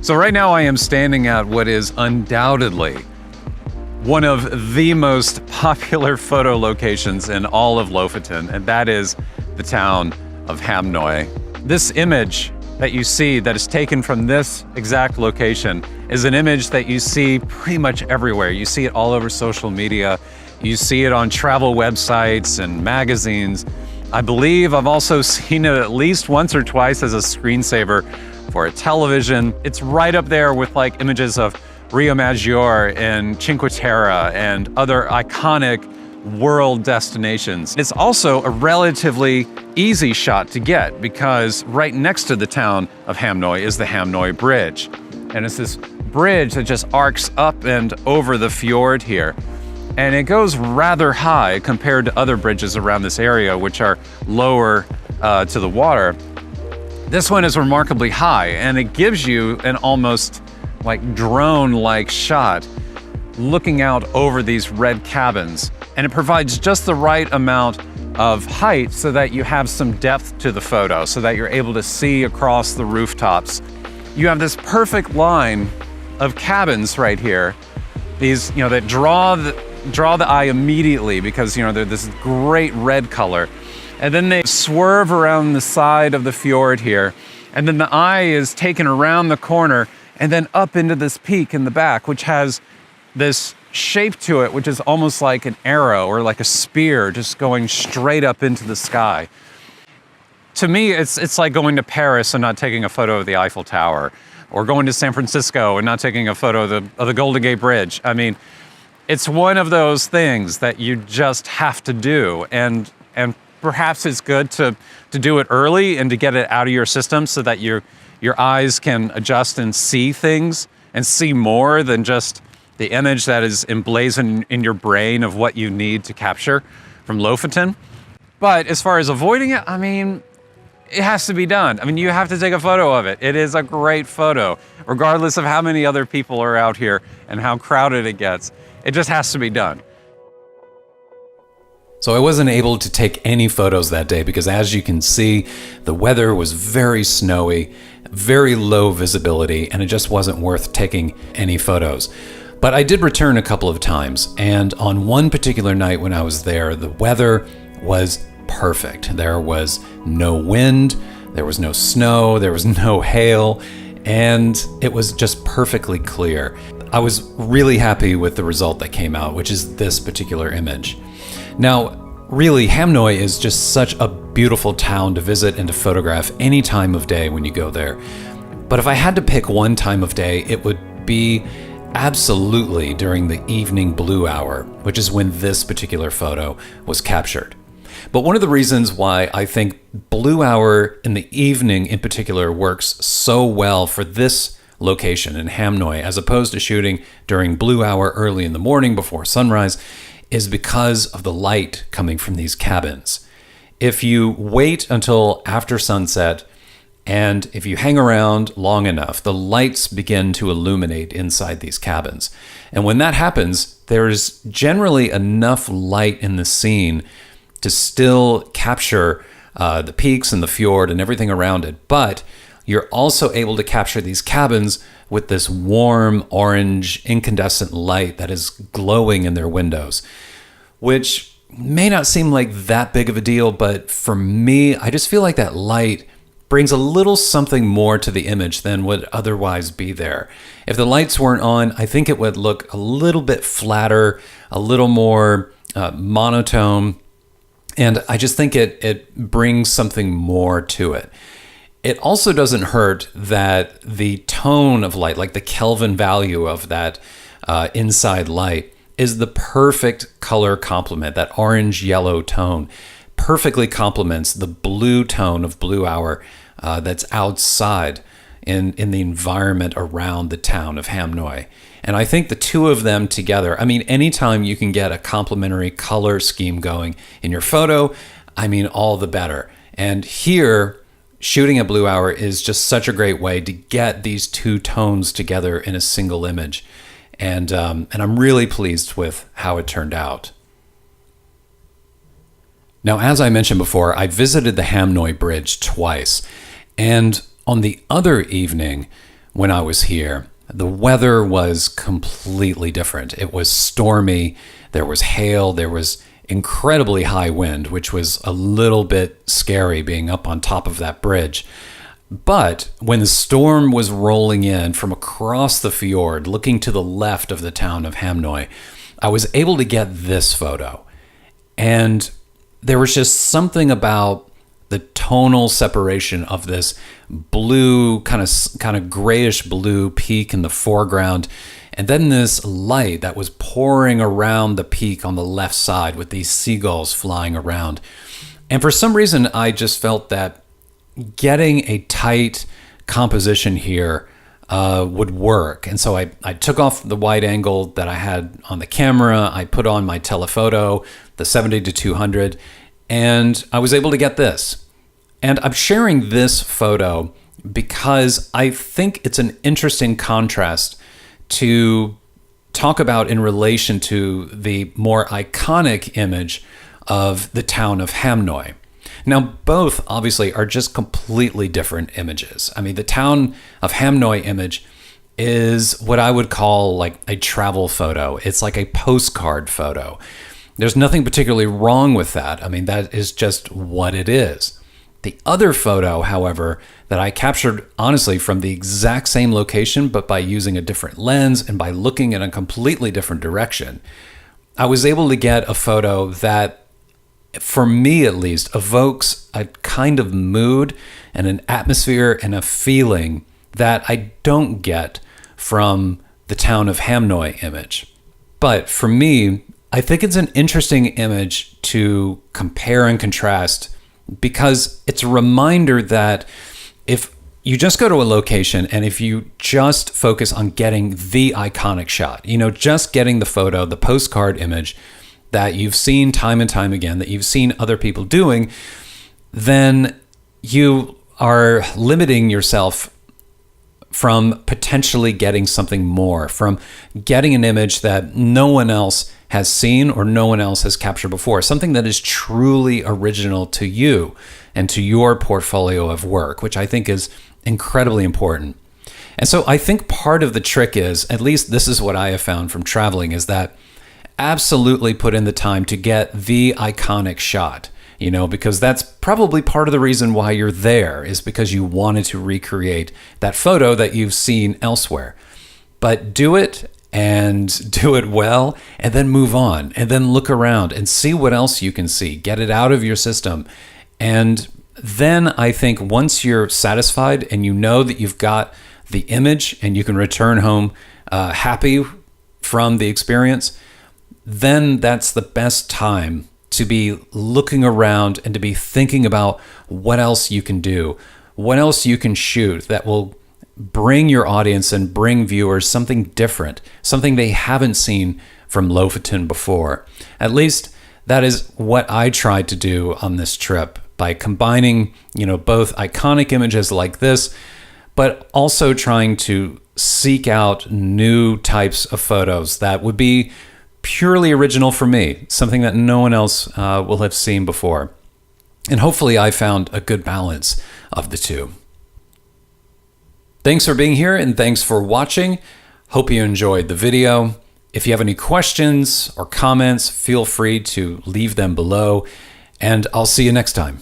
So right now I am standing at what is undoubtedly one of the most popular photo locations in all of Lofoten, and that is the town of Hamnøy. This image that you see that is taken from this exact location is an image that you see pretty much everywhere. You see it all over social media. You see it on travel websites and magazines. I believe I've also seen it at least once or twice as a screensaver for a television. It's right up there with like images of Rio Maggiore and Cinque Terre and other iconic world destinations. It's also a relatively easy shot to get because right next to the town of Hamnøy is the Hamnøy Bridge. And it's this bridge that just arcs up and over the fjord here. And it goes rather high compared to other bridges around this area, which are lower to the water. This one is remarkably high, and it gives you an almost like drone-like shot looking out over these red cabins. And it provides just the right amount of height so that you have some depth to the photo, so that you're able to see across the rooftops. You have this perfect line of cabins right here. These, that draw the eye immediately because, they're this great red color. And then they swerve around the side of the fjord here. And then the eye is taken around the corner and then up into this peak in the back, which has this shape to it, which is almost like an arrow or like a spear just going straight up into the sky. To me, it's like going to Paris and not taking a photo of the Eiffel Tower, or going to San Francisco and not taking a photo of the Golden Gate Bridge. I mean, it's one of those things that you just have to do, and perhaps it's good to do it early and to get it out of your system so that your eyes can adjust and see things and see more than just the image that is emblazoned in your brain of what you need to capture from Lofoten. But as far as avoiding it, I mean, it has to be done. I mean, you have to take a photo of it. It is a great photo, regardless of how many other people are out here and how crowded it gets. It just has to be done. So I wasn't able to take any photos that day because, as you can see, the weather was very snowy, very low visibility, and it just wasn't worth taking any photos. But I did return a couple of times, and on one particular night when I was there, the weather was perfect. There was no wind, there was no snow, there was no hail, and it was just perfectly clear. I was really happy with the result that came out, which is this particular image. Now, really, Hamnøy is just such a beautiful town to visit and to photograph any time of day when you go there. But if I had to pick one time of day, it would be absolutely during the evening blue hour, which is when this particular photo was captured. But one of the reasons why I think blue hour in the evening in particular works so well for this location in Hamnøy, as opposed to shooting during blue hour early in the morning before sunrise, is because of the light coming from these cabins. If you wait until after sunset, and if you hang around long enough, the lights begin to illuminate inside these cabins. And when that happens, there's generally enough light in the scene to still capture the peaks and the fjord and everything around it. But you're also able to capture these cabins with this warm orange incandescent light that is glowing in their windows, which may not seem like that big of a deal, but for me, I just feel like that light brings a little something more to the image than would otherwise be there. If the lights weren't on, I think it would look a little bit flatter, a little more monotone, and I just think it brings something more to it. It also doesn't hurt that the tone of light, like the Kelvin value of that inside light, is the perfect color complement. That orange-yellow tone perfectly complements the blue tone of blue hour that's outside in the environment around the town of Hamnøy. And I think the two of them together, I mean, anytime you can get a complementary color scheme going in your photo, I mean, all the better. And here, shooting at blue hour is just such a great way to get these two tones together in a single image. And I'm really pleased with how it turned out. Now, as I mentioned before, I visited the Hamnøy Bridge twice. And on the other evening, when I was here. The weather was completely different. It was stormy, there was hail, there was incredibly high wind, which was a little bit scary being up on top of that bridge. But when the storm was rolling in from across the fjord, looking to the left of the town of Hamnøy, I was able to get this photo. And there was just something about the tonal separation of this blue, kind of grayish blue peak in the foreground, and then this light that was pouring around the peak on the left side with these seagulls flying around. And for some reason, I just felt that getting a tight composition here would work. And so I took off the wide angle that I had on the camera. I put on my telephoto, the 70-200, and I was able to get this. And I'm sharing this photo because I think it's an interesting contrast to talk about in relation to the more iconic image of the town of Hamnøy. Now, both obviously are just completely different images. I mean, the town of Hamnøy image is what I would call like a travel photo. It's like a postcard photo. There's nothing particularly wrong with that. I mean, that is just what it is. The other photo, however, that I captured honestly from the exact same location, but by using a different lens and by looking in a completely different direction, I was able to get a photo that, for me at least, evokes a kind of mood and an atmosphere and a feeling that I don't get from the town of Hamnøy image. But for me, I think it's an interesting image to compare and contrast because it's a reminder that if you just go to a location and if you just focus on getting the iconic shot, just getting the photo, the postcard image that you've seen time and time again, that you've seen other people doing, then you are limiting yourself from potentially getting something more, from getting an image that no one else has seen or no one else has captured before, something that is truly original to you and to your portfolio of work, which I think is incredibly important. And so I think part of the trick is, at least this is what I have found from traveling, is that absolutely put in the time to get the iconic shot, because that's probably part of the reason why you're there, is because you wanted to recreate that photo that you've seen elsewhere. But do it and do it well, and then move on, and then look around and see what else you can see. Get it out of your system. And then I think once you're satisfied and you know that you've got the image and you can return home happy from the experience, then that's the best time to be looking around and to be thinking about what else you can do, what else you can shoot that will bring your audience and bring viewers something different, something they haven't seen from Lofoten before. At least that is what I tried to do on this trip by combining, both iconic images like this, but also trying to seek out new types of photos that would be purely original for me, something that no one else will have seen before. And hopefully I found a good balance of the two. Thanks for being here and thanks for watching. Hope you enjoyed the video. If you have any questions or comments, feel free to leave them below, and I'll see you next time.